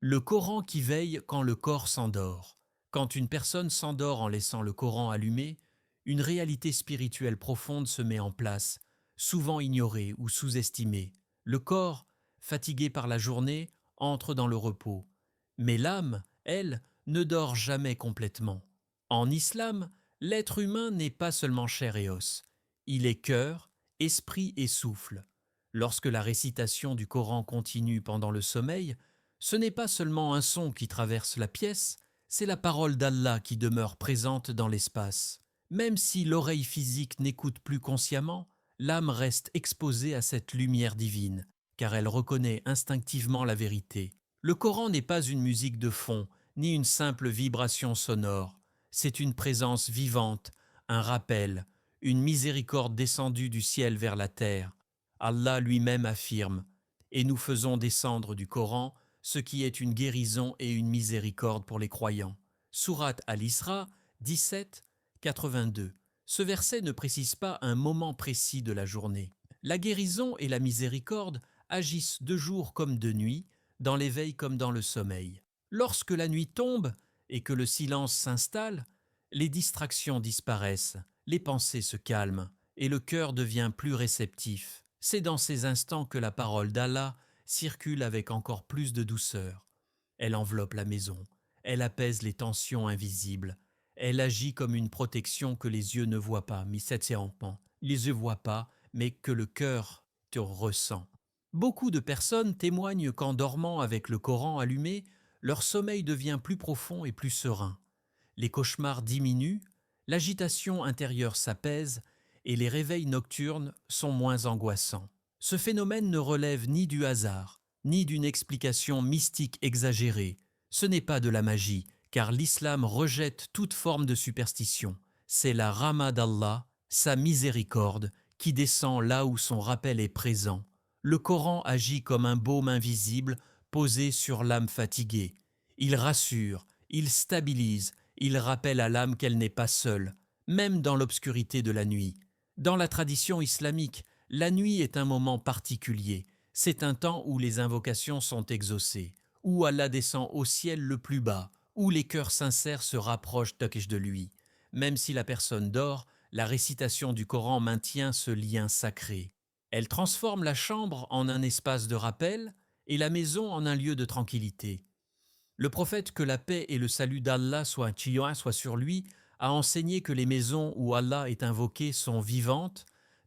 Le Coran qui veille quand le corps s'endort. Quand une personne s'endort en laissant le Coran allumé, une réalité spirituelle profonde se met en place, souvent ignorée ou sous-estimée. Le corps, fatigué par la journée, entre dans le repos. Mais l'âme, elle, ne dort jamais complètement. En islam, l'être humain n'est pas seulement chair et os. Il est cœur, esprit et souffle. Lorsque la récitation du Coran continue pendant le sommeil, ce n'est pas seulement un son qui traverse la pièce, c'est la parole d'Allah qui demeure présente dans l'espace. Même si l'oreille physique n'écoute plus consciemment, l'âme reste exposée à cette lumière divine, car elle reconnaît instinctivement la vérité. Le Coran n'est pas une musique de fond, ni une simple vibration sonore. C'est une présence vivante, un rappel, une miséricorde descendue du ciel vers la terre. Allah lui-même affirme « Et nous faisons descendre du Coran ce qui est une guérison et une miséricorde pour les croyants. » Sourate Al-Isra 17, 82. Ce verset ne précise pas un moment précis de la journée. La guérison et la miséricorde agissent de jour comme de nuit, dans l'éveil comme dans le sommeil. Lorsque la nuit tombe et que le silence s'installe, les distractions disparaissent, les pensées se calment et le cœur devient plus réceptif. C'est dans ces instants que la parole d'Allah circule avec encore plus de douceur. Elle enveloppe la maison, elle apaise les tensions invisibles, elle agit comme une protection que les yeux ne voient pas, les yeux voient pas, mais que le cœur te ressent. Beaucoup de personnes témoignent qu'en dormant avec le Coran allumé, leur sommeil devient plus profond et plus serein. Les cauchemars diminuent, l'agitation intérieure s'apaise et les réveils nocturnes sont moins angoissants. Ce phénomène ne relève ni du hasard, ni d'une explication mystique exagérée. Ce n'est pas de la magie, car l'islam rejette toute forme de superstition. C'est la rahma d'Allah, sa miséricorde, qui descend là où son rappel est présent. Le Coran agit comme un baume invisible posé sur l'âme fatiguée. Il rassure, il stabilise, il rappelle à l'âme qu'elle n'est pas seule, même dans l'obscurité de la nuit. Dans la tradition islamique, la nuit est un moment particulier. C'est un temps où les invocations sont exaucées, où Allah descend au ciel le plus bas, où les cœurs sincères se rapprochent de lui. Même si la personne dort, la récitation du Coran maintient ce lien sacré. Elle transforme la chambre en un espace de rappel et la maison en un lieu de tranquillité. Le prophète, que la paix et le salut d'Allah soient sur lui, a enseigné que les maisons où Allah est invoqué sont vivantes,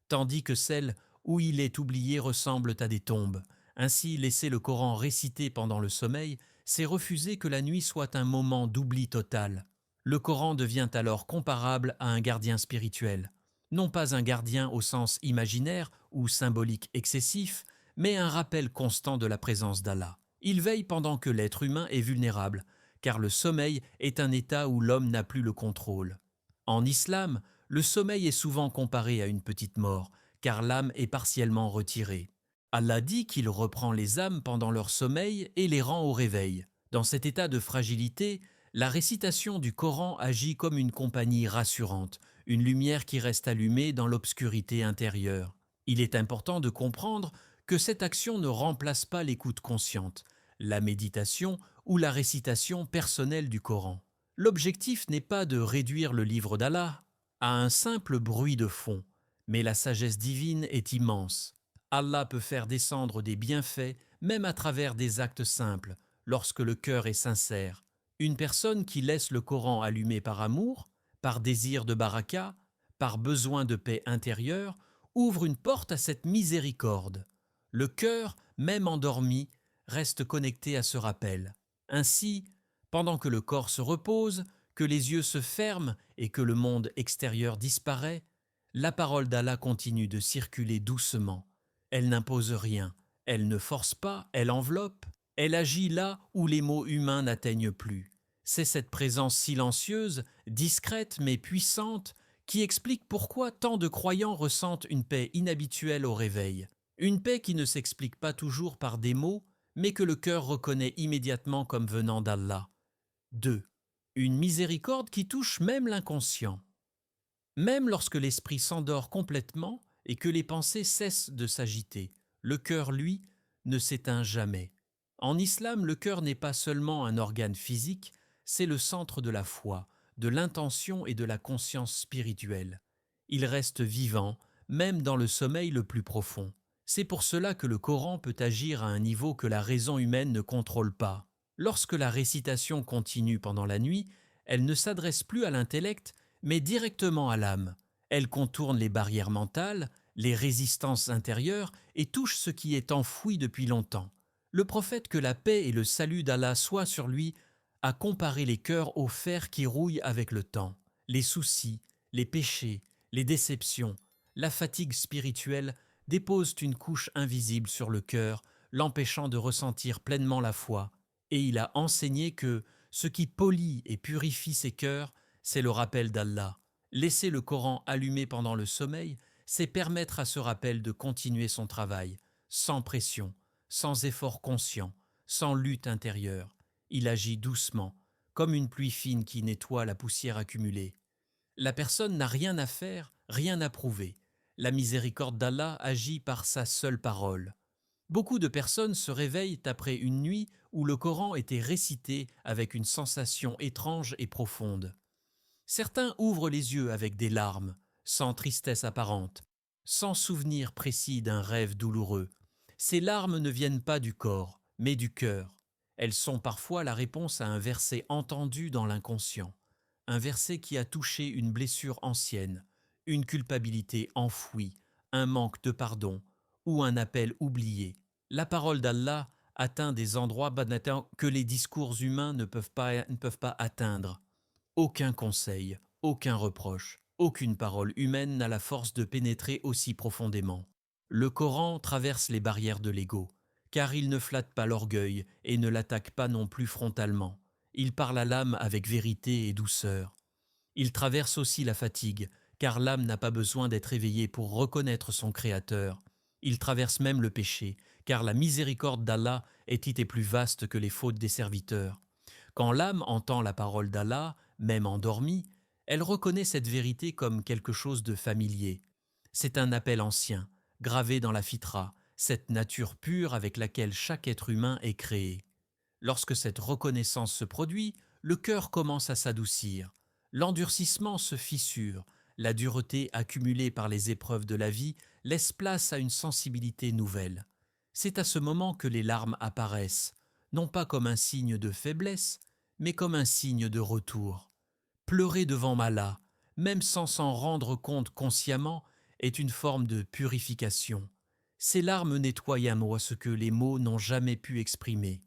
tandis que celles où il est oublié ressemblent à des tombes. Ainsi, laisser le Coran récité pendant le sommeil, c'est refuser que la nuit soit un moment d'oubli total. Le Coran devient alors comparable à un gardien spirituel. Non pas un gardien au sens imaginaire ou symbolique excessif, mais un rappel constant de la présence d'Allah. Il veille pendant que l'être humain est vulnérable, car le sommeil est un état où l'homme n'a plus le contrôle. En islam, le sommeil est souvent comparé à une petite mort, car l'âme est partiellement retirée. Allah dit qu'il reprend les âmes pendant leur sommeil et les rend au réveil. Dans cet état de fragilité, la récitation du Coran agit comme une compagnie rassurante, une lumière qui reste allumée dans l'obscurité intérieure. Il est important de comprendre que cette action ne remplace pas l'écoute consciente, la méditation ou la récitation personnelle du Coran. L'objectif n'est pas de réduire le livre d'Allah à un simple bruit de fond, mais la sagesse divine est immense. Allah peut faire descendre des bienfaits même à travers des actes simples, lorsque le cœur est sincère. Une personne qui laisse le Coran allumé par amour, par désir de baraka, par besoin de paix intérieure, ouvre une porte à cette miséricorde. Le cœur, même endormi, reste connecté à ce rappel. Ainsi, pendant que le corps se repose, que les yeux se ferment et que le monde extérieur disparaît, la parole d'Allah continue de circuler doucement. Elle n'impose rien, elle ne force pas, elle enveloppe, elle agit là où les mots humains n'atteignent plus. C'est cette présence silencieuse, discrète mais puissante, qui explique pourquoi tant de croyants ressentent une paix inhabituelle au réveil. Une paix qui ne s'explique pas toujours par des mots, mais que le cœur reconnaît immédiatement comme venant d'Allah. 2. Une miséricorde qui touche même l'inconscient. Même lorsque l'esprit s'endort complètement et que les pensées cessent de s'agiter, le cœur, lui, ne s'éteint jamais. En islam, le cœur n'est pas seulement un organe physique, c'est le centre de la foi, de l'intention et de la conscience spirituelle. Il reste vivant, même dans le sommeil le plus profond. C'est pour cela que le Coran peut agir à un niveau que la raison humaine ne contrôle pas. Lorsque la récitation continue pendant la nuit, elle ne s'adresse plus à l'intellect, mais directement à l'âme. Elle contourne les barrières mentales, les résistances intérieures et touche ce qui est enfoui depuis longtemps. Le prophète, que la paix et le salut d'Allah soient sur lui, a comparé les cœurs au fer qui rouille avec le temps. Les soucis, les péchés, les déceptions, la fatigue spirituelle déposent une couche invisible sur le cœur, l'empêchant de ressentir pleinement la foi. Et il a enseigné que ce qui polit et purifie ces cœurs, c'est le rappel d'Allah. Laisser le Coran allumé pendant le sommeil, c'est permettre à ce rappel de continuer son travail, sans pression, sans effort conscient, sans lutte intérieure. Il agit doucement, comme une pluie fine qui nettoie la poussière accumulée. La personne n'a rien à faire, rien à prouver. La miséricorde d'Allah agit par sa seule parole. Beaucoup de personnes se réveillent après une nuit où le Coran était récité avec une sensation étrange et profonde. Certains ouvrent les yeux avec des larmes, sans tristesse apparente, sans souvenir précis d'un rêve douloureux. Ces larmes ne viennent pas du corps, mais du cœur. Elles sont parfois la réponse à un verset entendu dans l'inconscient, un verset qui a touché une blessure ancienne, une culpabilité enfouie, un manque de pardon ou un appel oublié. La parole d'Allah atteint des endroits que les discours humains ne peuvent pas atteindre. Aucun conseil, aucun reproche, aucune parole humaine n'a la force de pénétrer aussi profondément. Le Coran traverse les barrières de l'ego, car il ne flatte pas l'orgueil et ne l'attaque pas non plus frontalement. Il parle à l'âme avec vérité et douceur. Il traverse aussi la fatigue, car l'âme n'a pas besoin d'être éveillée pour reconnaître son Créateur. Il traverse même le péché, car la miséricorde d'Allah est plus vaste que les fautes des serviteurs. Quand l'âme entend la parole d'Allah, même endormie, elle reconnaît cette vérité comme quelque chose de familier. C'est un appel ancien, gravé dans la fitra, cette nature pure avec laquelle chaque être humain est créé. Lorsque cette reconnaissance se produit, le cœur commence à s'adoucir. L'endurcissement se fissure, la dureté accumulée par les épreuves de la vie laisse place à une sensibilité nouvelle. C'est à ce moment que les larmes apparaissent, non pas comme un signe de faiblesse, mais comme un signe de retour. Pleurer devant Allah, même sans s'en rendre compte consciemment, est une forme de purification. Ces larmes nettoient à moi ce que les mots n'ont jamais pu exprimer.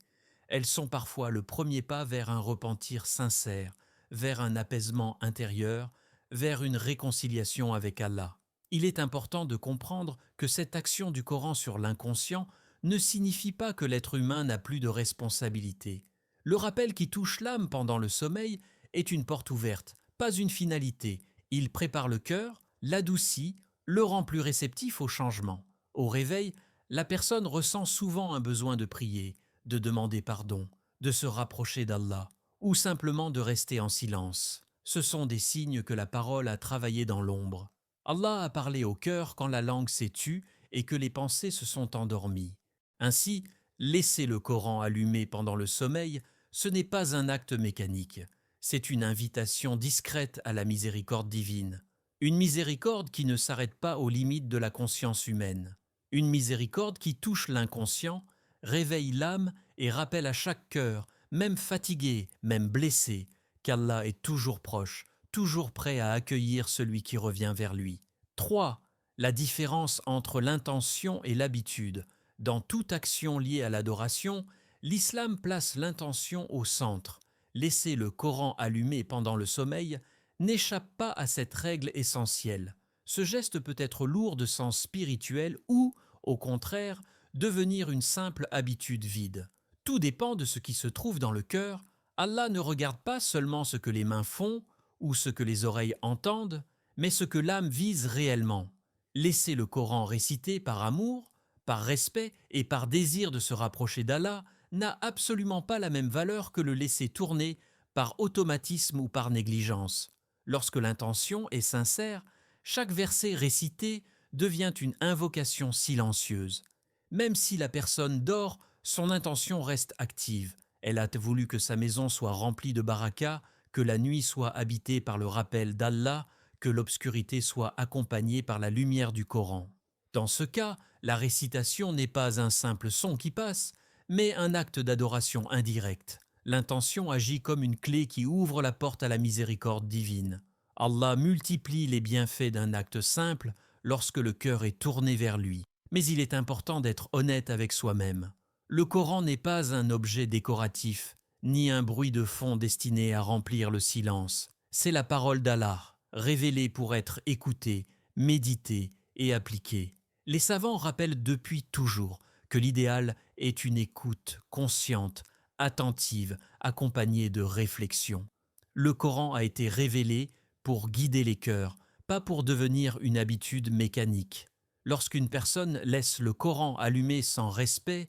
Elles sont parfois le premier pas vers un repentir sincère, vers un apaisement intérieur, vers une réconciliation avec Allah. Il est important de comprendre que cette action du Coran sur l'inconscient ne signifie pas que l'être humain n'a plus de responsabilité. Le rappel qui touche l'âme pendant le sommeil est une porte ouverte, pas une finalité. Il prépare le cœur, l'adoucit, le rend plus réceptif au changement. Au réveil, la personne ressent souvent un besoin de prier, de demander pardon, de se rapprocher d'Allah, ou simplement de rester en silence. Ce sont des signes que la parole a travaillé dans l'ombre. Allah a parlé au cœur quand la langue s'est tue et que les pensées se sont endormies. Ainsi, laisser le Coran allumé pendant le sommeil, ce n'est pas un acte mécanique, c'est une invitation discrète à la miséricorde divine. Une miséricorde qui ne s'arrête pas aux limites de la conscience humaine. Une miséricorde qui touche l'inconscient, réveille l'âme et rappelle à chaque cœur, même fatigué, même blessé, qu'Allah est toujours proche, toujours prêt à accueillir celui qui revient vers lui. 3. La différence entre l'intention et l'habitude. Dans toute action liée à l'adoration, l'islam place l'intention au centre. Laisser le Coran allumé pendant le sommeil n'échappe pas à cette règle essentielle. Ce geste peut être lourd de sens spirituel ou, au contraire, devenir une simple habitude vide. Tout dépend de ce qui se trouve dans le cœur. Allah ne regarde pas seulement ce que les mains font ou ce que les oreilles entendent, mais ce que l'âme vise réellement. Laisser le Coran récité par amour, par respect et par désir de se rapprocher d'Allah n'a absolument pas la même valeur que le laisser tourner par automatisme ou par négligence. Lorsque l'intention est sincère, chaque verset récité devient une invocation silencieuse. Même si la personne dort, son intention reste active. Elle a voulu que sa maison soit remplie de baraka, que la nuit soit habitée par le rappel d'Allah, que l'obscurité soit accompagnée par la lumière du Coran. Dans ce cas, la récitation n'est pas un simple son qui passe, mais un acte d'adoration indirect. L'intention agit comme une clé qui ouvre la porte à la miséricorde divine. Allah multiplie les bienfaits d'un acte simple lorsque le cœur est tourné vers lui. Mais il est important d'être honnête avec soi-même. Le Coran n'est pas un objet décoratif, ni un bruit de fond destiné à remplir le silence. C'est la parole d'Allah, révélée pour être écoutée, méditée et appliquée. Les savants rappellent depuis toujours que l'idéal est une écoute consciente, attentive, accompagnée de réflexion. Le Coran a été révélé pour guider les cœurs, pas pour devenir une habitude mécanique. Lorsqu'une personne laisse le Coran allumé sans respect,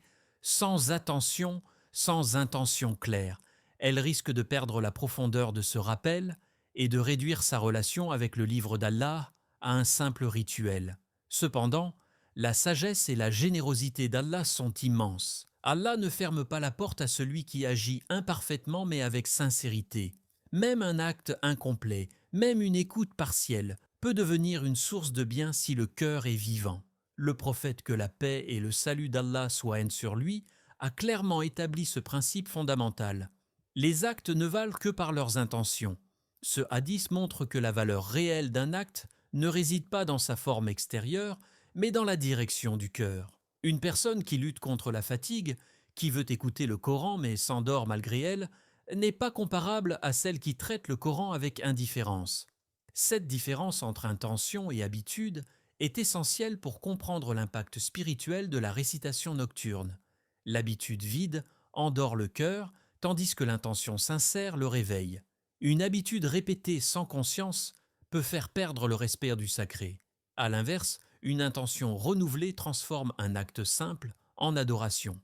sans attention, sans intention claire, elle risque de perdre la profondeur de ce rappel et de réduire sa relation avec le livre d'Allah à un simple rituel. Cependant, la sagesse et la générosité d'Allah sont immenses. Allah ne ferme pas la porte à celui qui agit imparfaitement mais avec sincérité. Même un acte incomplet, même une écoute partielle, peut devenir une source de bien si le cœur est vivant. Le prophète, que la paix et le salut d'Allah soient sur lui, a clairement établi ce principe fondamental. Les actes ne valent que par leurs intentions. Ce hadith montre que la valeur réelle d'un acte ne réside pas dans sa forme extérieure, mais dans la direction du cœur. Une personne qui lutte contre la fatigue, qui veut écouter le Coran mais s'endort malgré elle, n'est pas comparable à celle qui traite le Coran avec indifférence. Cette différence entre intention et habitude est essentielle pour comprendre l'impact spirituel de la récitation nocturne. L'habitude vide endort le cœur, tandis que l'intention sincère le réveille. Une habitude répétée sans conscience peut faire perdre le respect du sacré. À l'inverse, une intention renouvelée transforme un acte simple en adoration.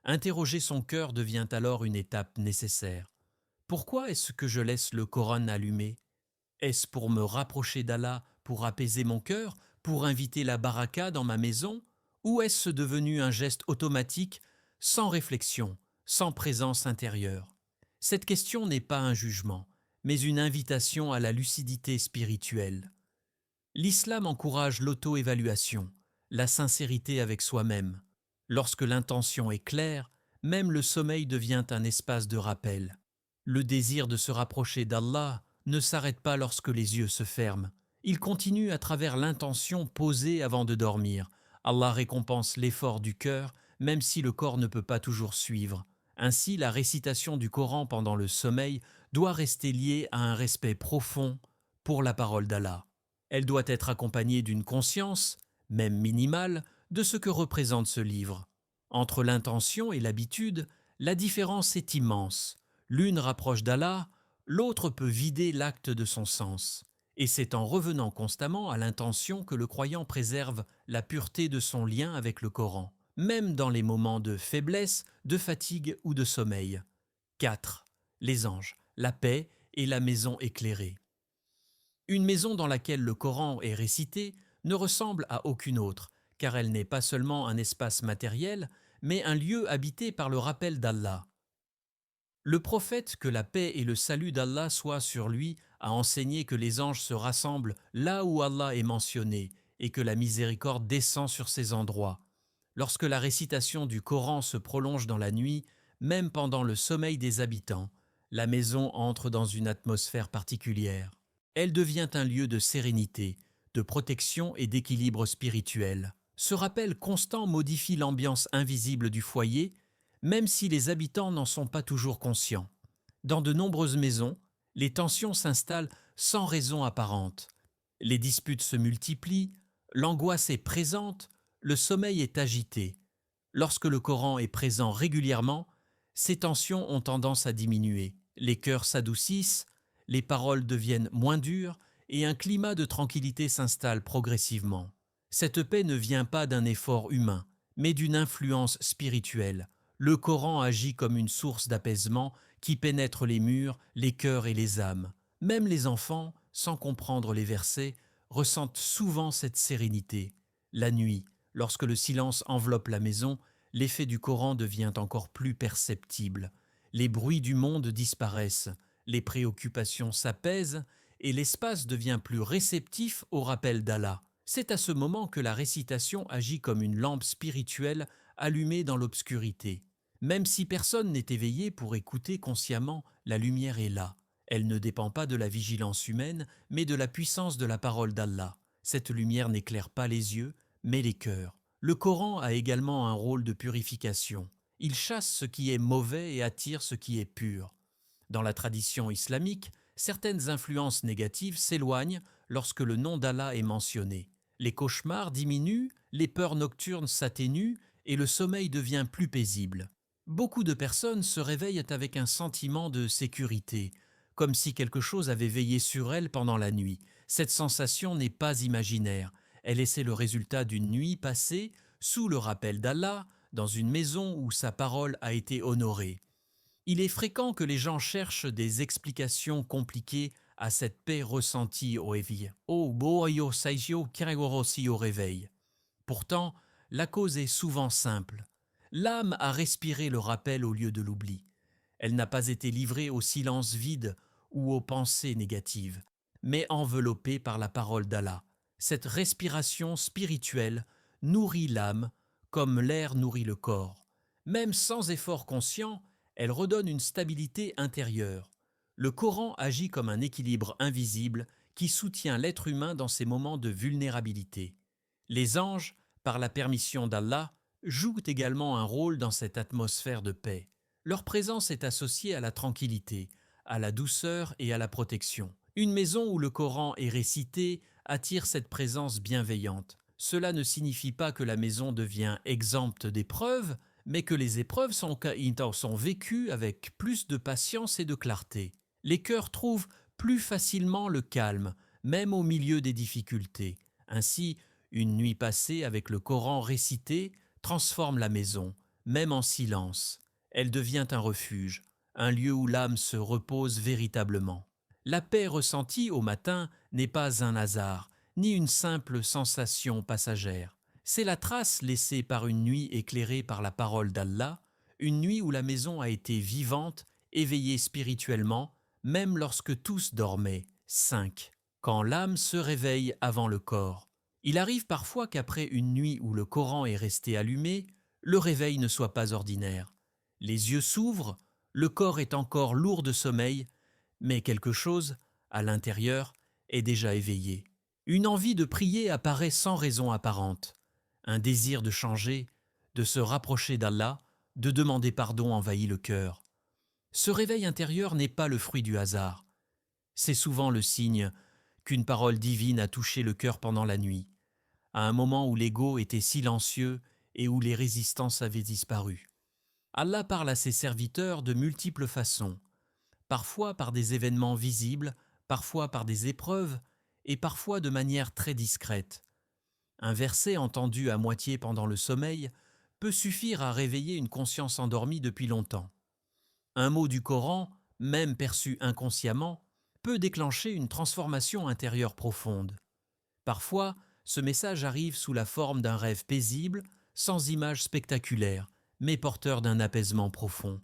Interroger son cœur devient alors une étape nécessaire. Pourquoi est-ce que je laisse le Coran allumé? Est-ce pour me rapprocher d'Allah, pour apaiser mon cœur, pour inviter la baraka dans ma maison? Ou est-ce devenu un geste automatique, sans réflexion, sans présence intérieure? Cette question n'est pas un jugement, mais une invitation à la lucidité spirituelle. L'islam encourage l'auto-évaluation, la sincérité avec soi-même. Lorsque l'intention est claire, même le sommeil devient un espace de rappel. Le désir de se rapprocher d'Allah ne s'arrête pas lorsque les yeux se ferment. Il continue à travers l'intention posée avant de dormir. Allah récompense l'effort du cœur, même si le corps ne peut pas toujours suivre. Ainsi, la récitation du Coran pendant le sommeil doit rester liée à un respect profond pour la parole d'Allah. Elle doit être accompagnée d'une conscience, même minimale, de ce que représente ce livre. Entre l'intention et l'habitude, la différence est immense. L'une rapproche d'Allah, l'autre peut vider l'acte de son sens. Et c'est en revenant constamment à l'intention que le croyant préserve la pureté de son lien avec le Coran, même dans les moments de faiblesse, de fatigue ou de sommeil. 4. Les anges, la paix et la maison éclairée. Une maison dans laquelle le Coran est récité ne ressemble à aucune autre, car elle n'est pas seulement un espace matériel, mais un lieu habité par le rappel d'Allah. Le prophète, que la paix et le salut d'Allah soient sur lui, a enseigné que les anges se rassemblent là où Allah est mentionné et que la miséricorde descend sur ces endroits. Lorsque la récitation du Coran se prolonge dans la nuit, même pendant le sommeil des habitants, la maison entre dans une atmosphère particulière. Elle devient un lieu de sérénité, de protection et d'équilibre spirituel. Ce rappel constant modifie l'ambiance invisible du foyer, même si les habitants n'en sont pas toujours conscients. Dans de nombreuses maisons, les tensions s'installent sans raison apparente. Les disputes se multiplient, l'angoisse est présente, le sommeil est agité. Lorsque le Coran est présent régulièrement, ces tensions ont tendance à diminuer. Les cœurs s'adoucissent, les paroles deviennent moins dures et un climat de tranquillité s'installe progressivement. Cette paix ne vient pas d'un effort humain, mais d'une influence spirituelle. Le Coran agit comme une source d'apaisement qui pénètre les murs, les cœurs et les âmes. Même les enfants, sans comprendre les versets, ressentent souvent cette sérénité. La nuit, lorsque le silence enveloppe la maison, l'effet du Coran devient encore plus perceptible. Les bruits du monde disparaissent, les préoccupations s'apaisent et l'espace devient plus réceptif au rappel d'Allah. C'est à ce moment que la récitation agit comme une lampe spirituelle allumée dans l'obscurité. Même si personne n'est éveillé pour écouter consciemment, la lumière est là. Elle ne dépend pas de la vigilance humaine, mais de la puissance de la parole d'Allah. Cette lumière n'éclaire pas les yeux, mais les cœurs. Le Coran a également un rôle de purification. Il chasse ce qui est mauvais et attire ce qui est pur. Dans la tradition islamique, certaines influences négatives s'éloignent lorsque le nom d'Allah est mentionné. Les cauchemars diminuent, les peurs nocturnes s'atténuent et le sommeil devient plus paisible. Beaucoup de personnes se réveillent avec un sentiment de sécurité, comme si quelque chose avait veillé sur elles pendant la nuit. Cette sensation n'est pas imaginaire, elle est le résultat d'une nuit passée sous le rappel d'Allah, dans une maison où sa parole a été honorée. Il est fréquent que les gens cherchent des explications compliquées à cette paix ressentie au réveil. Au réveil. Pourtant, la cause est souvent simple. L'âme a respiré le rappel au lieu de l'oubli. Elle n'a pas été livrée au silence vide ou aux pensées négatives, mais enveloppée par la parole d'Allah. Cette respiration spirituelle nourrit l'âme comme l'air nourrit le corps. Même sans effort conscient, elle redonne une stabilité intérieure. Le Coran agit comme un équilibre invisible qui soutient l'être humain dans ses moments de vulnérabilité. Les anges, par la permission d'Allah, jouent également un rôle dans cette atmosphère de paix. Leur présence est associée à la tranquillité, à la douceur et à la protection. Une maison où le Coran est récité attire cette présence bienveillante. Cela ne signifie pas que la maison devient exempte d'épreuves, mais que les épreuves sont vécues avec plus de patience et de clarté. Les cœurs trouvent plus facilement le calme, même au milieu des difficultés. Ainsi, une nuit passée avec le Coran récité transforme la maison, même en silence. Elle devient un refuge, un lieu où l'âme se repose véritablement. La paix ressentie au matin n'est pas un hasard, ni une simple sensation passagère. C'est la trace laissée par une nuit éclairée par la parole d'Allah, une nuit où la maison a été vivante, éveillée spirituellement, même lorsque tous dormaient. 5. Quand l'âme se réveille avant le corps. Il arrive parfois qu'après une nuit où le Coran est resté allumé, le réveil ne soit pas ordinaire. Les yeux s'ouvrent, le corps est encore lourd de sommeil, mais quelque chose, à l'intérieur, est déjà éveillé. Une envie de prier apparaît sans raison apparente. Un désir de changer, de se rapprocher d'Allah, de demander pardon envahit le cœur. Ce réveil intérieur n'est pas le fruit du hasard. C'est souvent le signe qu'une parole divine a touché le cœur pendant la nuit, à un moment où l'ego était silencieux et où les résistances avaient disparu. Allah parle à ses serviteurs de multiples façons, parfois par des événements visibles, parfois par des épreuves, et parfois de manière très discrète. Un verset entendu à moitié pendant le sommeil peut suffire à réveiller une conscience endormie depuis longtemps. Un mot du Coran, même perçu inconsciemment, peut déclencher une transformation intérieure profonde. Parfois, ce message arrive sous la forme d'un rêve paisible, sans image spectaculaire, mais porteur d'un apaisement profond.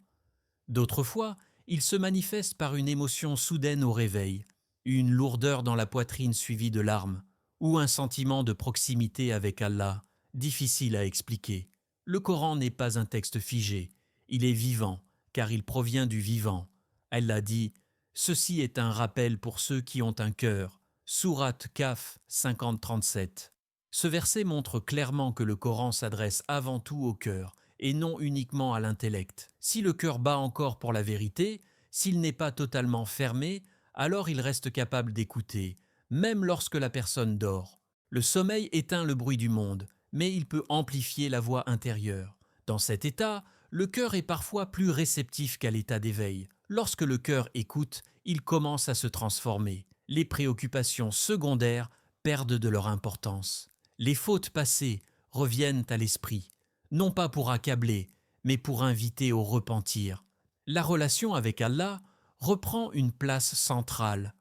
D'autres fois, il se manifeste par une émotion soudaine au réveil, une lourdeur dans la poitrine suivie de larmes, ou un sentiment de proximité avec Allah, difficile à expliquer. Le Coran n'est pas un texte figé, il est vivant, car il provient du vivant. Allah dit « Ceci est un rappel pour ceux qui ont un cœur ». Sourate Kaf 50-37. Ce verset montre clairement que le Coran s'adresse avant tout au cœur, et non uniquement à l'intellect. Si le cœur bat encore pour la vérité, s'il n'est pas totalement fermé, alors il reste capable d'écouter, même lorsque la personne dort. Le sommeil éteint le bruit du monde, mais il peut amplifier la voix intérieure. Dans cet état, le cœur est parfois plus réceptif qu'à l'état d'éveil. Lorsque le cœur écoute, il commence à se transformer. Les préoccupations secondaires perdent de leur importance. Les fautes passées reviennent à l'esprit, non pas pour accabler, mais pour inviter au repentir. La relation avec Allah reprend une place centrale.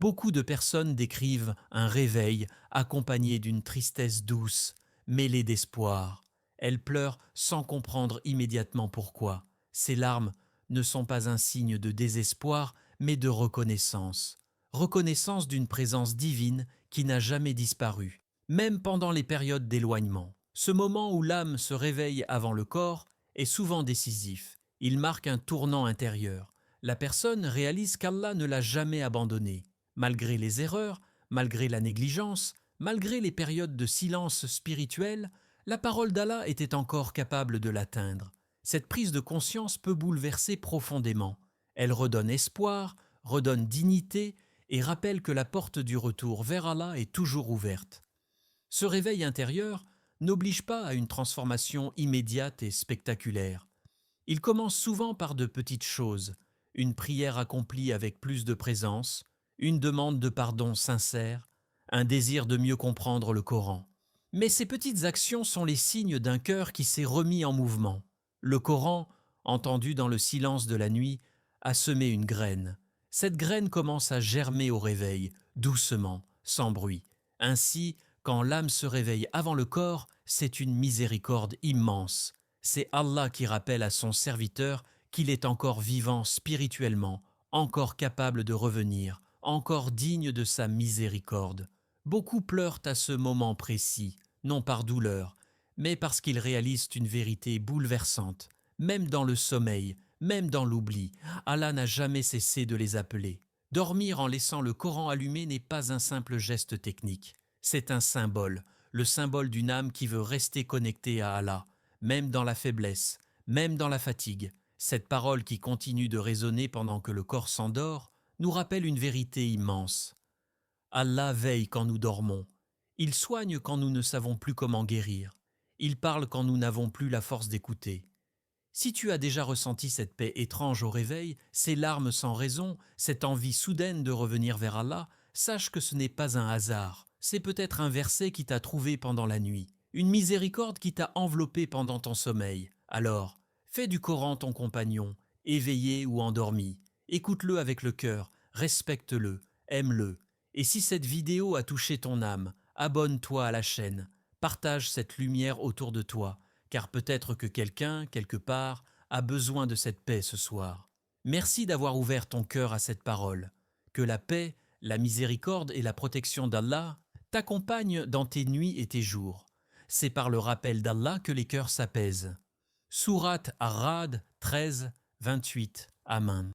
Beaucoup de personnes décrivent un réveil accompagné d'une tristesse douce, mêlée d'espoir. Elle pleure sans comprendre immédiatement pourquoi. Ses larmes ne sont pas un signe de désespoir, mais de reconnaissance. Reconnaissance d'une présence divine qui n'a jamais disparu, même pendant les périodes d'éloignement. Ce moment où l'âme se réveille avant le corps est souvent décisif. Il marque un tournant intérieur. La personne réalise qu'Allah ne l'a jamais abandonnée. Malgré les erreurs, malgré la négligence, malgré les périodes de silence spirituel, la parole d'Allah était encore capable de l'atteindre. Cette prise de conscience peut bouleverser profondément. Elle redonne espoir, redonne dignité et rappelle que la porte du retour vers Allah est toujours ouverte. Ce réveil intérieur n'oblige pas à une transformation immédiate et spectaculaire. Il commence souvent par de petites choses, une prière accomplie avec plus de présence, une demande de pardon sincère, un désir de mieux comprendre le Coran. Mais ces petites actions sont les signes d'un cœur qui s'est remis en mouvement. Le Coran, entendu dans le silence de la nuit, a semé une graine. Cette graine commence à germer au réveil, doucement, sans bruit. Ainsi, quand l'âme se réveille avant le corps, c'est une miséricorde immense. C'est Allah qui rappelle à son serviteur qu'il est encore vivant spirituellement, encore capable de revenir, encore digne de sa miséricorde. Beaucoup pleurent à ce moment précis, non par douleur, mais parce qu'ils réalisent une vérité bouleversante. Même dans le sommeil, même dans l'oubli, Allah n'a jamais cessé de les appeler. Dormir en laissant le Coran allumé n'est pas un simple geste technique, c'est un symbole, le symbole d'une âme qui veut rester connectée à Allah, même dans la faiblesse, même dans la fatigue. Cette parole qui continue de résonner pendant que le corps s'endort nous rappelle une vérité immense. Allah veille quand nous dormons. Il soigne quand nous ne savons plus comment guérir. Il parle quand nous n'avons plus la force d'écouter. Si tu as déjà ressenti cette paix étrange au réveil, ces larmes sans raison, cette envie soudaine de revenir vers Allah, sache que ce n'est pas un hasard. C'est peut-être un verset qui t'a trouvé pendant la nuit, une miséricorde qui t'a enveloppé pendant ton sommeil. Alors, fais du Coran ton compagnon, éveillé ou endormi. Écoute-le avec le cœur, respecte-le, aime-le. Et si cette vidéo a touché ton âme, abonne-toi à la chaîne, partage cette lumière autour de toi, car peut-être que quelqu'un, quelque part, a besoin de cette paix ce soir. Merci d'avoir ouvert ton cœur à cette parole. Que la paix, la miséricorde et la protection d'Allah t'accompagnent dans tes nuits et tes jours. C'est par le rappel d'Allah que les cœurs s'apaisent. Sourate Ar-Ra'd 13, 28. Amen.